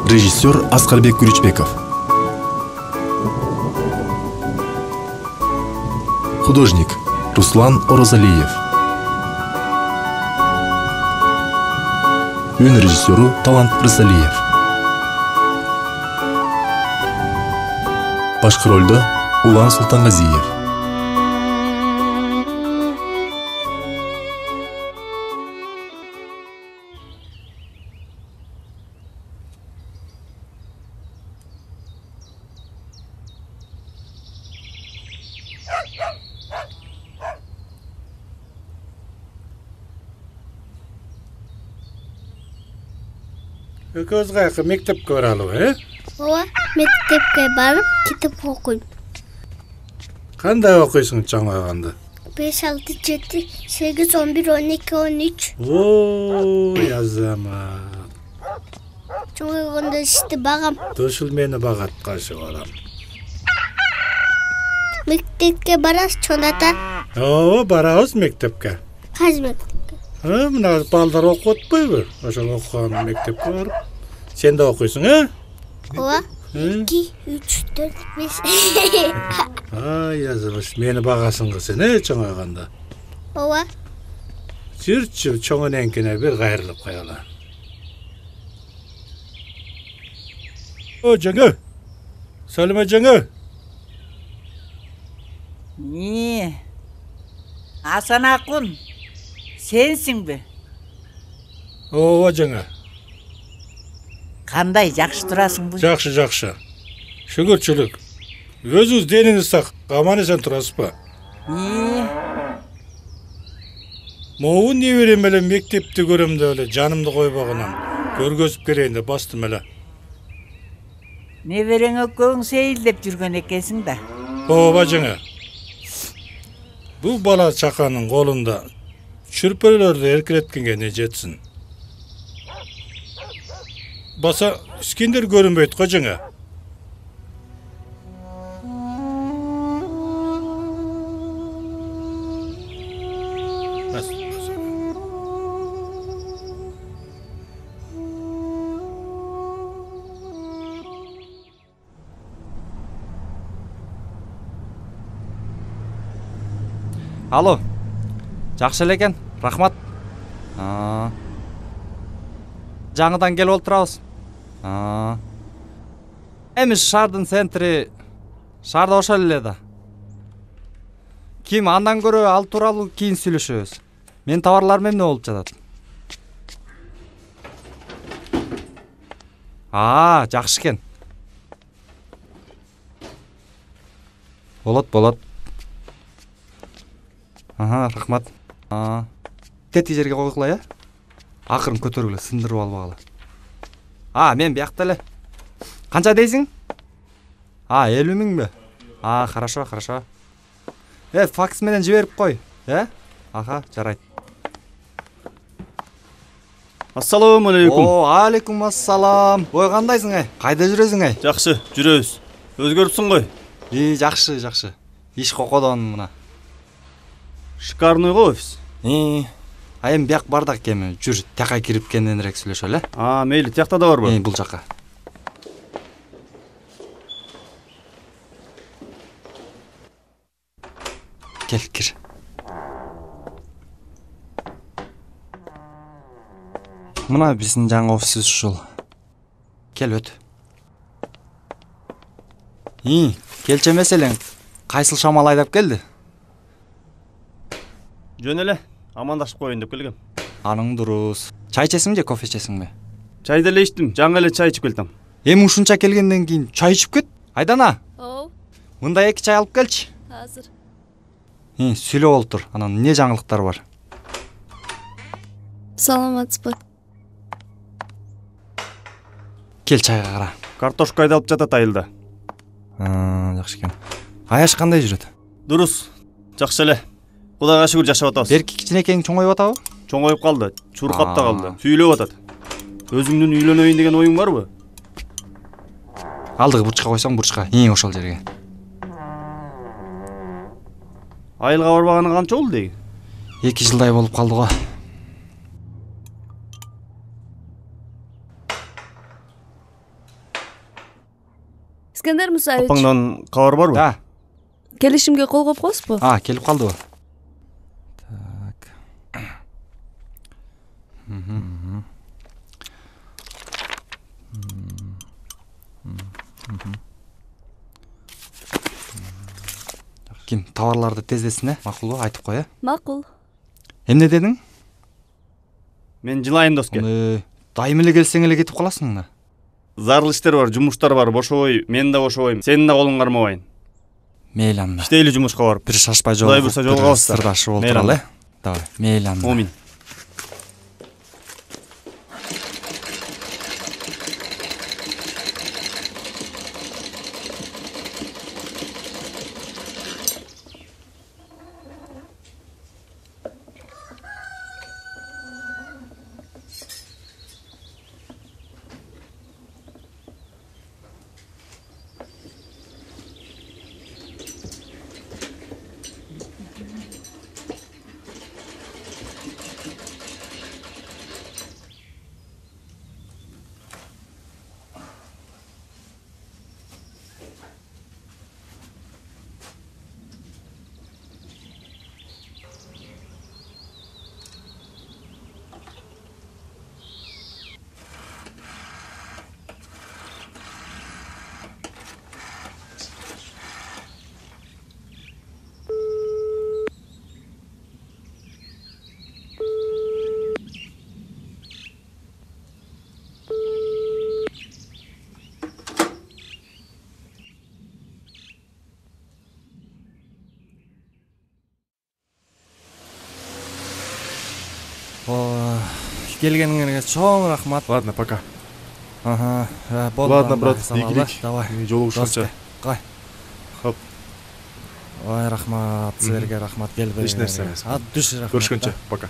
Режиссер Аскарбек Күрүчбеков. Художник Руслан Орозалиев. Өн режиссеру Талант Рысалиев. Башкы рөлдө Улан Султангазиев. Көз қайқы мектепке баралы, Ооба, мектепке барып, китеп окуйм. Кандай окуйсуң чоңойгондо? 5, 6, 7, 8, 11, 12, 13. Оо, язама. Чоңойгондо ишти багам. Ушул мени багат кашы барам. Мектепке барас чоната. Ооба, барабыз мектепке. Кайсы мектепке? Мына балдар окуп атпайбы? Ошол окуган мектепке барып. Сен да окуйсуң, Ооба. 2, 3, 4, 5. Ай, язабаш, мени багасың кыз сен, чоңойгондо. Ооба. Жүрчү, чоңойненкине бир кайрылып коелу. О, жаңы. Салима жаңы. Асан Акун, сенсиң бе? Ооба жаңы. Кандай жакшы турасың бу? Жакшы, жакшы. Шүгүрчүлүк. Өзүңүз дениңиз сак, аман эсен турасызбы? Могу неберем эле мектепти көрөм деп эле жанымды койбогонам. Көргөзүп келейин деп бастым эле. Неберең экөөң сейилдеп жүргөн экенсиң да. Ооба жаңы. Бул бала чаканын колунда чүрпөлөрдү эркелеткенге не жетсин. Баса Искендер көрүнбөйт го жаңы. Алло, жакшы эле экен, рахмат. Жаңыдан келип олтурабыз. Эми шаардын центри, шаарда ошол эле да. Ким андан көрө ал тууралуу кийин сүйлөшөбүз. Мен товарларым эмне болуп жатат? Жакшы экен. Болот. Рахмат. Тети жерге койгула, Акырын көтөргүлө, сындырып албагыла. Мен биякта эле. Канча дейсиң? 50 миң бе? Хорошо. Факс менен жиберип кой, жарайт. Ассаламу алейкум. Алейкум ассалам. Кандайсың, Кайда жүрөсүң, Жакшы, жүрөбүз. Өзгөрүпсүң ғой. Жакшы. Иш кокодон мына. Шикарный го офис. Эми бияк бардак эми. Жүр, тяка кирип кенденирээк сүйлөшөлү. Мейли, тиякта да барбы? Бул жака. Кел, кир. Мына биздин жаңы офисибиз ушул. Кел, өт. Келче меселең. Кайсыл шамал айдап келди? Жөн эле, амандашып коеюн деп келгем. Аның дурус. Чай ичесиңби же кофе ичесиңби? Чай деле ичтим, жаңы эле чай ичип келдим. Эми ушунча келгенден кийин чай ичип кет. Айдана. Мындай 2 чай алып келчи. Азыр. Сүйлөп олтур. Анан эмне жаңылыктар бар? Саламатсызбы? Кел чайга кара. Картошка айдалып жатат айылда. Жакшы экен. Аяш кандай жүрөт? Дурус, жакшы эле. Кудайга шүгүр жашап атабыз. Берки кичинекең чоңоюп атабы? Чоңоюп калды, чуркап да калды. Сүйлөп атат. Өзүңдүн үйлөнөйүн деген оюң барбы? Алдыгы бурчка койсоң, бурчка. Ошол жерге. Айылга барбаганы канча болду дейги? 2 жылдай болуп калды го. Искендер Мусаевич, Апаңдан кабар барбы? Да. келишимге кол коюп коесузбу? Келип калдыбы? Так. Ким товарларды тездесин, макулбу? Айтып кой, Макул. Эмне дедиң? Мен жылайын доске. Дайым эле келсең эле кетип каласың да. Зарыл иштер бар, жумуштар бар, бошобой, мен да бошобойм. Сенин да колуң кармабайын. Мейли анда. Иштейли жумушка барып. Бир шашпай Кудай буйрса жолугабыз да. Сырдашып Мейли олтуралы, анда. Давай, мейли анда. Момин. Келгениңерге чоң рахмат. Ладно, пока. Ага, болду. Ладно, брат, салалы. ийгилик. Давай. Жолугушканча. Кай. Хоп. Ой, рахмат, силерге рахмат, келбей. Эч нерсе эмес. Түш рахмат. Көрүшкөнчө, пока.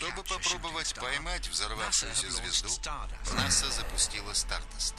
Чтобы попробовать поймать взорвавшуюся звезду, НАСА запустила Stardust.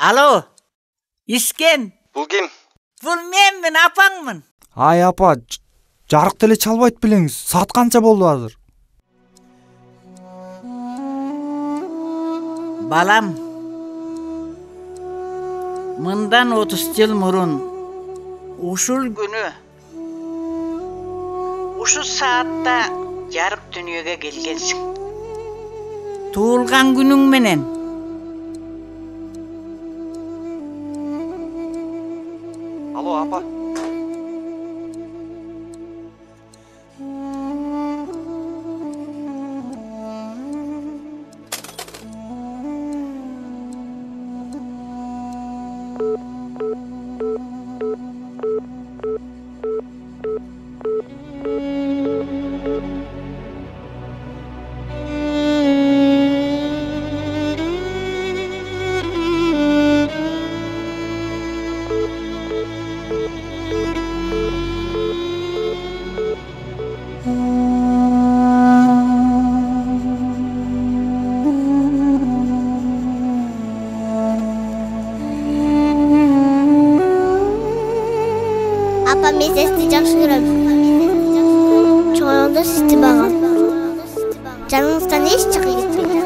Alo. İsken. Bul kim? Bul menmin, apаңмын. Ай апа, жарык деле чалбайт белеңиз. Саат канча болду азыр? Balam. Mından 30 yıl murun. Uşul günü. Uşu saatta jarık dünyöge gelgensin. Tuğulgan günüň menen. Alo апа. Apa men sizdi жақсы көрөм. Çoğalda sizdi bağam. Canınızdan hiç çıkı gitmedi.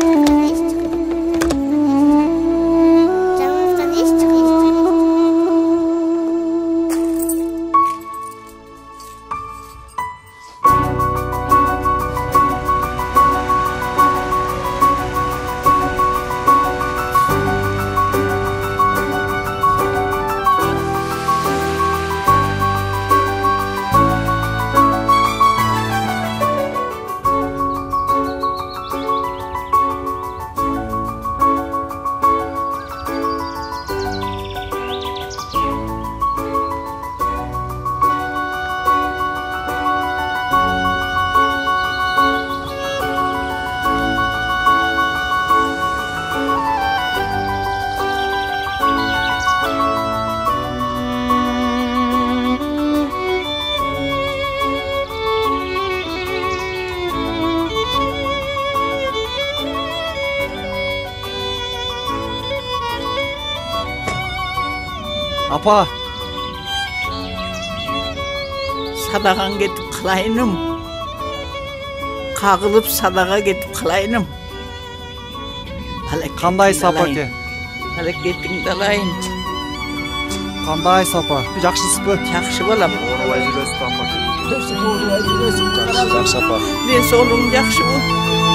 Canınızdan hiç çıkı gitmedi. Апа, Sadağan getip kılayınım. Kağılıp sadağa getip kılayınım. кандайсыз апа ке? Hareketin dalayın. Кандайсыз апа? Жакшысызбы? Жақшы балам. Оорубай жүрөсүз апа. Жақсы Жакшы апа. Ben solum жақшы bu.